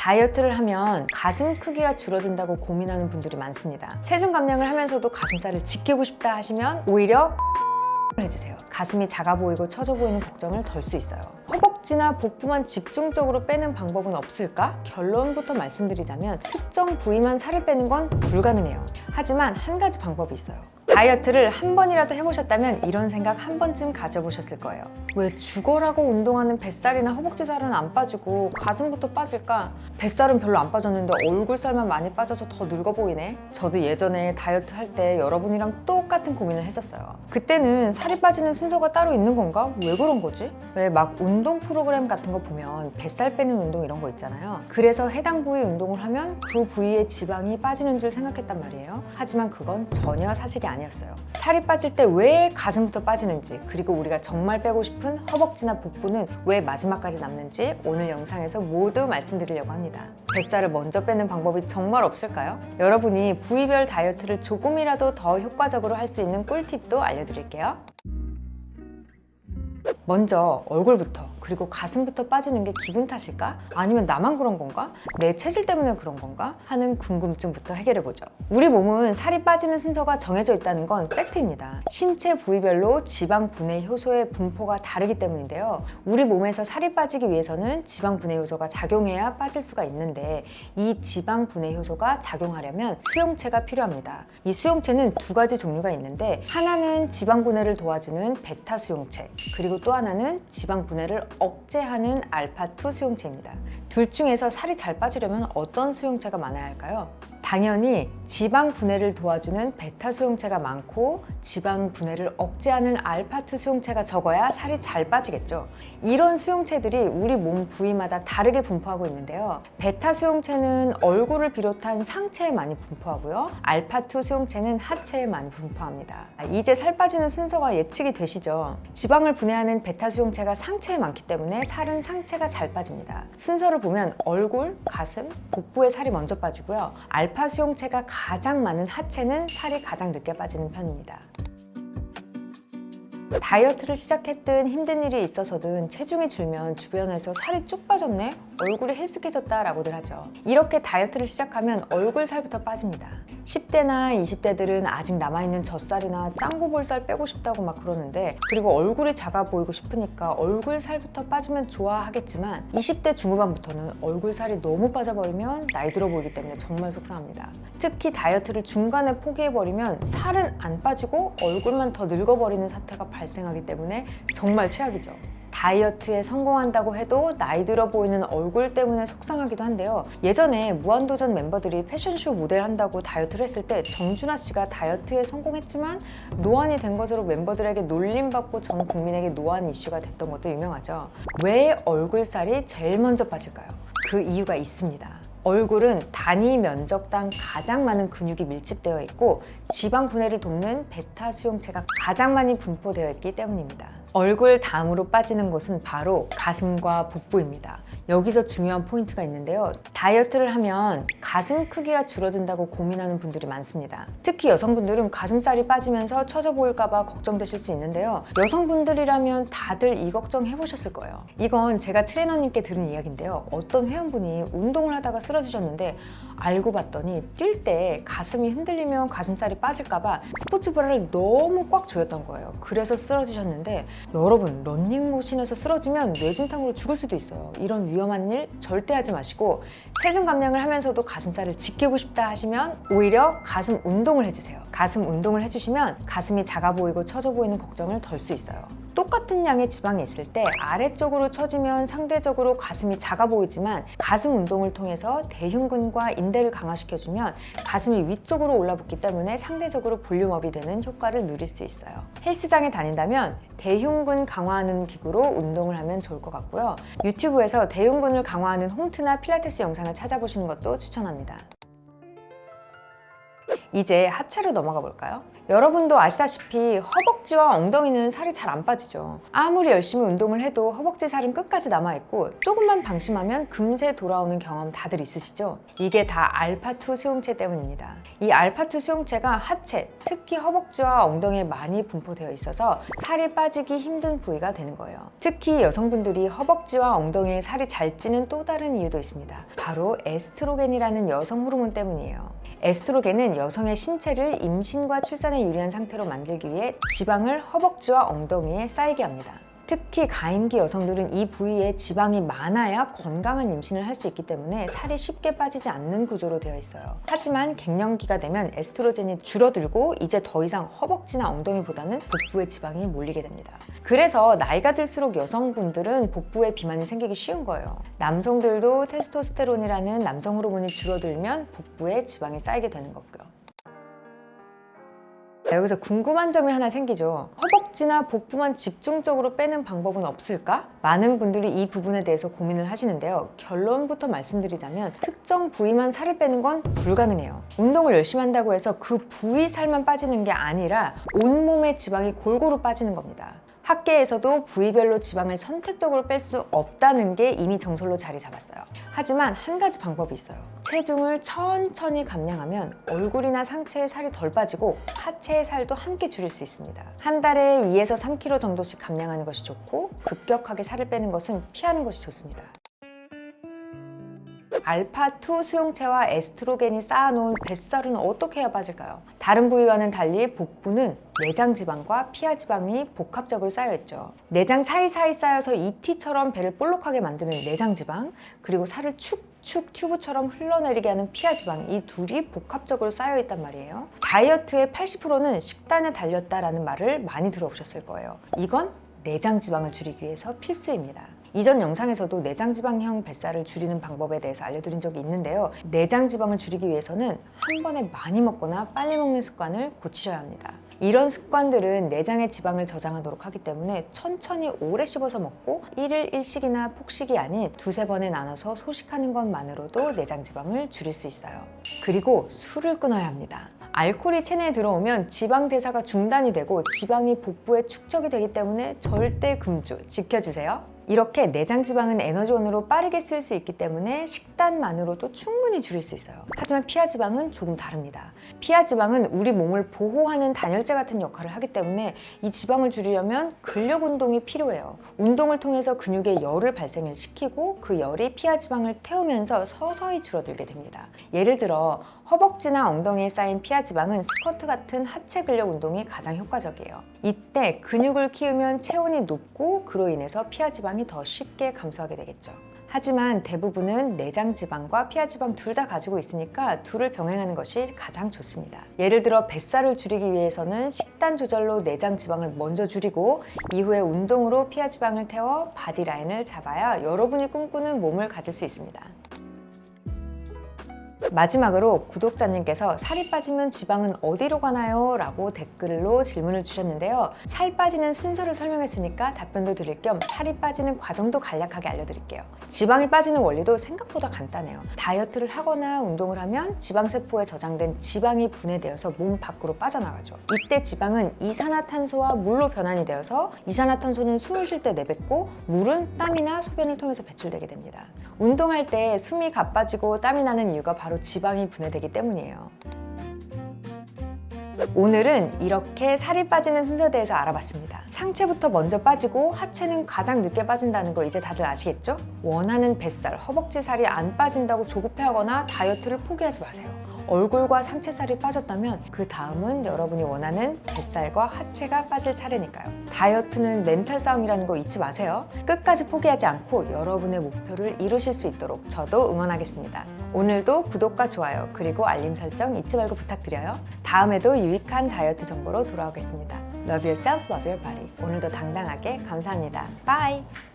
다이어트를 하면 가슴 크기가 줄어든다고 고민하는 분들이 많습니다. 체중 감량을 하면서도 가슴살을 지키고 싶다 하시면 오히려 해주세요. 가슴이 작아 보이고 처져 보이는 걱정을 덜 수 있어요. 허벅지나 복부만 집중적으로 빼는 방법은 없을까? 결론부터 말씀드리자면 특정 부위만 살을 빼는 건 불가능해요. 하지만 한 가지 방법이 있어요. 다이어트를 한 번이라도 해보셨다면 이런 생각 한 번쯤 가져보셨을 거예요. 왜 죽어라고 운동하는 뱃살이나 허벅지 살은 안 빠지고 가슴부터 빠질까? 뱃살은 별로 안 빠졌는데 얼굴살만 많이 빠져서 더 늙어 보이네? 저도 예전에 다이어트 할 때 여러분이랑 똑같은 고민을 했었어요. 그때는 살이 빠지는 순서가 따로 있는 건가? 왜 그런 거지? 왜 막 운동 프로그램 같은 거 보면 뱃살 빼는 운동 이런 거 있잖아요. 그래서 해당 부위 운동을 하면 그 부위의 지방이 빠지는 줄 생각했단 말이에요. 하지만 그건 전혀 사실이 아니었어요. 살이 빠질 때 왜 가슴부터 빠지는지, 그리고 우리가 정말 빼고 싶은 허벅지나 복부는 왜 마지막까지 남는지 오늘 영상에서 모두 말씀드리려고 합니다. 뱃살을 먼저 빼는 방법이 정말 없을까요? 여러분이 부위별 다이어트를 조금이라도 더 효과적으로 할 수 있는 꿀팁도 알려드릴게요. 먼저 얼굴부터, 그리고 가슴부터 빠지는 게 기분 탓일까? 아니면 나만 그런 건가? 내 체질 때문에 그런 건가? 하는 궁금증부터 해결해보죠. 우리 몸은 살이 빠지는 순서가 정해져 있다는 건 팩트입니다. 신체 부위별로 지방 분해 효소의 분포가 다르기 때문인데요. 우리 몸에서 살이 빠지기 위해서는 지방 분해 효소가 작용해야 빠질 수가 있는데, 이 지방 분해 효소가 작용하려면 수용체가 필요합니다. 이 수용체는 두 가지 종류가 있는데, 하나는 지방 분해를 도와주는 베타 수용체, 그리고 또 하나는 지방 분해를 억제하는 알파2 수용체입니다. 둘 중에서 살이 잘 빠지려면 어떤 수용체가 많아야 할까요? 당연히 지방 분해를 도와주는 베타 수용체가 많고 지방 분해를 억제하는 알파2 수용체가 적어야 살이 잘 빠지겠죠. 이런 수용체들이 우리 몸 부위마다 다르게 분포하고 있는데요. 베타 수용체는 얼굴을 비롯한 상체에 많이 분포하고요. 알파2 수용체는 하체에 많이 분포합니다. 이제 살 빠지는 순서가 예측이 되시죠? 지방을 분해하는 베타 수용체가 상체에 많기 때문에 살은 상체가 잘 빠집니다. 순서를 보면 얼굴, 가슴, 복부에 살이 먼저 빠지고요. 알파 수용체가 가장 많은 하체는 살이 가장 늦게 빠지는 편입니다. 다이어트를 시작했든 힘든 일이 있어서든 체중이 줄면 주변에서 살이 쭉 빠졌네? 얼굴이 헬스케졌다 라고들 하죠. 이렇게 다이어트를 시작하면 얼굴 살부터 빠집니다. 10대나 20대들은 아직 남아있는 젖살이나 짱구볼살 빼고 싶다고 막 그러는데, 그리고 얼굴이 작아 보이고 싶으니까 얼굴 살부터 빠지면 좋아하겠지만 20대 중후반부터는 얼굴 살이 너무 빠져버리면 나이 들어 보이기 때문에 정말 속상합니다. 특히 다이어트를 중간에 포기해버리면 살은 안 빠지고 얼굴만 더 늙어버리는 사태가 발생하기 때문에 정말 최악이죠. 다이어트에 성공한다고 해도 나이 들어 보이는 얼굴 때문에 속상하기도 한데요. 예전에 무한도전 멤버들이 패션쇼 모델 한다고 다이어트를 했을 때 정준하 씨가 다이어트에 성공했지만 노안이 된 것으로 멤버들에게 놀림받고 전 국민에게 노안 이슈가 됐던 것도 유명하죠. 왜 얼굴살이 제일 먼저 빠질까요? 그 이유가 있습니다. 얼굴은 단위 면적당 가장 많은 근육이 밀집되어 있고 지방 분해를 돕는 베타 수용체가 가장 많이 분포되어 있기 때문입니다. 얼굴 다음으로 빠지는 곳은 바로 가슴과 복부입니다. 여기서 중요한 포인트가 있는데요. 다이어트를 하면 가슴 크기가 줄어든다고 고민하는 분들이 많습니다. 특히 여성분들은 가슴살이 빠지면서 처져 보일까봐 걱정되실 수 있는데요. 여성분들이라면 다들 이 걱정 해보셨을 거예요. 이건 제가 트레이너님께 들은 이야기인데요. 어떤 회원분이 운동을 하다가 쓰러지셨는데 알고 봤더니 뛸 때 가슴이 흔들리면 가슴살이 빠질까봐 스포츠 브라를 너무 꽉 조였던 거예요. 그래서 쓰러지셨는데, 여러분, 런닝머신에서 쓰러지면 뇌진탕으로 죽을 수도 있어요. 이런 위험한 일 절대 하지 마시고, 체중 감량을 하면서도 가슴살을 지키고 싶다 하시면 오히려 가슴 운동을 해주세요. 가슴 운동을 해주시면 가슴이 작아 보이고 처져 보이는 걱정을 덜 수 있어요. 똑같은 양의 지방이 있을 때 아래쪽으로 처지면 상대적으로 가슴이 작아 보이지만, 가슴 운동을 통해서 대흉근과 인대를 강화시켜주면 가슴이 위쪽으로 올라붙기 때문에 상대적으로 볼륨업이 되는 효과를 누릴 수 있어요. 헬스장에 다닌다면 대흉근 강화하는 기구로 운동을 하면 좋을 것 같고요. 유튜브에서 대흉근을 강화하는 홈트나 필라테스 영상을 찾아보시는 것도 추천합니다. 이제 하체로 넘어가 볼까요? 여러분도 아시다시피 허벅지와 엉덩이는 살이 잘 안 빠지죠. 아무리 열심히 운동을 해도 허벅지 살은 끝까지 남아있고 조금만 방심하면 금세 돌아오는 경험 다들 있으시죠? 이게 다 알파2 수용체 때문입니다. 이 알파2 수용체가 하체, 특히 허벅지와 엉덩이에 많이 분포되어 있어서 살이 빠지기 힘든 부위가 되는 거예요. 특히 여성분들이 허벅지와 엉덩이에 살이 잘 찌는 또 다른 이유도 있습니다. 바로 에스트로겐이라는 여성 호르몬 때문이에요. 에스트로겐은 여성의 신체를 임신과 출산에 유리한 상태로 만들기 위해 지방을 허벅지와 엉덩이에 쌓이게 합니다. 특히 가임기 여성들은 이 부위에 지방이 많아야 건강한 임신을 할 수 있기 때문에 살이 쉽게 빠지지 않는 구조로 되어 있어요. 하지만 갱년기가 되면 에스트로겐이 줄어들고 이제 더 이상 허벅지나 엉덩이보다는 복부에 지방이 몰리게 됩니다. 그래서 나이가 들수록 여성분들은 복부에 비만이 생기기 쉬운 거예요. 남성들도 테스토스테론이라는 남성 호르몬이 줄어들면 복부에 지방이 쌓이게 되는 거고요. 여기서 궁금한 점이 하나 생기죠. 허벅지나 복부만 집중적으로 빼는 방법은 없을까? 많은 분들이 이 부분에 대해서 고민을 하시는데요. 결론부터 말씀드리자면 특정 부위만 살을 빼는 건 불가능해요. 운동을 열심히 한다고 해서 그 부위 살만 빠지는 게 아니라 온몸의 지방이 골고루 빠지는 겁니다. 학계에서도 부위별로 지방을 선택적으로 뺄 수 없다는 게 이미 정설로 자리 잡았어요. 하지만 한 가지 방법이 있어요. 체중을 천천히 감량하면 얼굴이나 상체에 살이 덜 빠지고 하체의 살도 함께 줄일 수 있습니다. 한 달에 2에서 3kg 정도씩 감량하는 것이 좋고 급격하게 살을 빼는 것은 피하는 것이 좋습니다. 알파2 수용체와 에스트로겐이 쌓아놓은 뱃살은 어떻게 해야 빠질까요? 다른 부위와는 달리 복부는 내장 지방과 피하 지방이 복합적으로 쌓여있죠. 내장 사이사이 쌓여서 이티처럼 배를 볼록하게 만드는 내장 지방, 그리고 살을 축축 튜브처럼 흘러내리게 하는 피하 지방, 이 둘이 복합적으로 쌓여있단 말이에요. 다이어트의 80%는 식단에 달렸다라는 말을 많이 들어보셨을 거예요. 이건 내장 지방을 줄이기 위해서 필수입니다. 이전 영상에서도 내장지방형 뱃살을 줄이는 방법에 대해서 알려드린 적이 있는데요. 내장지방을 줄이기 위해서는 한 번에 많이 먹거나 빨리 먹는 습관을 고치셔야 합니다. 이런 습관들은 내장의 지방을 저장하도록 하기 때문에 천천히 오래 씹어서 먹고 1일 1식이나 폭식이 아닌 두세 번에 나눠서 소식하는 것만으로도 내장 지방을 줄일 수 있어요. 그리고 술을 끊어야 합니다. 알코올이 체내에 들어오면 지방 대사가 중단이 되고 지방이 복부에 축적이 되기 때문에 절대 금주 지켜주세요. 이렇게 내장 지방은 에너지원으로 빠르게 쓸 수 있기 때문에 식단만으로도 충분히 줄일 수 있어요. 하지만 피하 지방은 조금 다릅니다. 피하 지방은 우리 몸을 보호하는 단열재 같은 역할을 하기 때문에 이 지방을 줄이려면 근력 운동이 필요해요. 운동을 통해서 근육에 열을 발생을 시키고 그 열이 피하 지방을 태우면서 서서히 줄어들게 됩니다. 예를 들어 허벅지나 엉덩이에 쌓인 피하 지방은 스쿼트 같은 하체 근력 운동이 가장 효과적이에요. 이때 근육을 키우면 체온이 높고 그로 인해서 피하 지방이 더 쉽게 감소하게 되겠죠. 하지만 대부분은 내장 지방과 피하 지방 둘 다 가지고 있으니까 둘을 병행하는 것이 가장 좋습니다. 예를 들어 뱃살을 줄이기 위해서는 식단 조절로 내장 지방을 먼저 줄이고 이후에 운동으로 피하 지방을 태워 바디라인을 잡아야 여러분이 꿈꾸는 몸을 가질 수 있습니다. 마지막으로 구독자님께서 살이 빠지면 지방은 어디로 가나요? 라고 댓글로 질문을 주셨는데요. 살 빠지는 순서를 설명했으니까 답변도 드릴 겸 살이 빠지는 과정도 간략하게 알려드릴게요. 지방이 빠지는 원리도 생각보다 간단해요. 다이어트를 하거나 운동을 하면 지방세포에 저장된 지방이 분해되어서 몸 밖으로 빠져나가죠. 이때 지방은 이산화탄소와 물로 변환이 되어서 이산화탄소는 숨을 쉴 때 내뱉고 물은 땀이나 소변을 통해서 배출되게 됩니다. 운동할 때 숨이 가빠지고 땀이 나는 이유가 바로 지방이 분해되기 때문이에요. 오늘은 이렇게 살이 빠지는 순서에 대해서 알아봤습니다. 상체부터 먼저 빠지고 하체는 가장 늦게 빠진다는 거 이제 다들 아시겠죠? 원하는 뱃살, 허벅지 살이 안 빠진다고 조급해하거나 다이어트를 포기하지 마세요. 얼굴과 상체 살이 빠졌다면 그 다음은 여러분이 원하는 뱃살과 하체가 빠질 차례니까요. 다이어트는 멘탈 싸움이라는 거 잊지 마세요. 끝까지 포기하지 않고 여러분의 목표를 이루실 수 있도록 저도 응원하겠습니다. 오늘도 구독과 좋아요 그리고 알림 설정 잊지 말고 부탁드려요. 다음에도 유익한 다이어트 정보로 돌아오겠습니다. Love yourself, love your body. 오늘도 당당하게 감사합니다. Bye!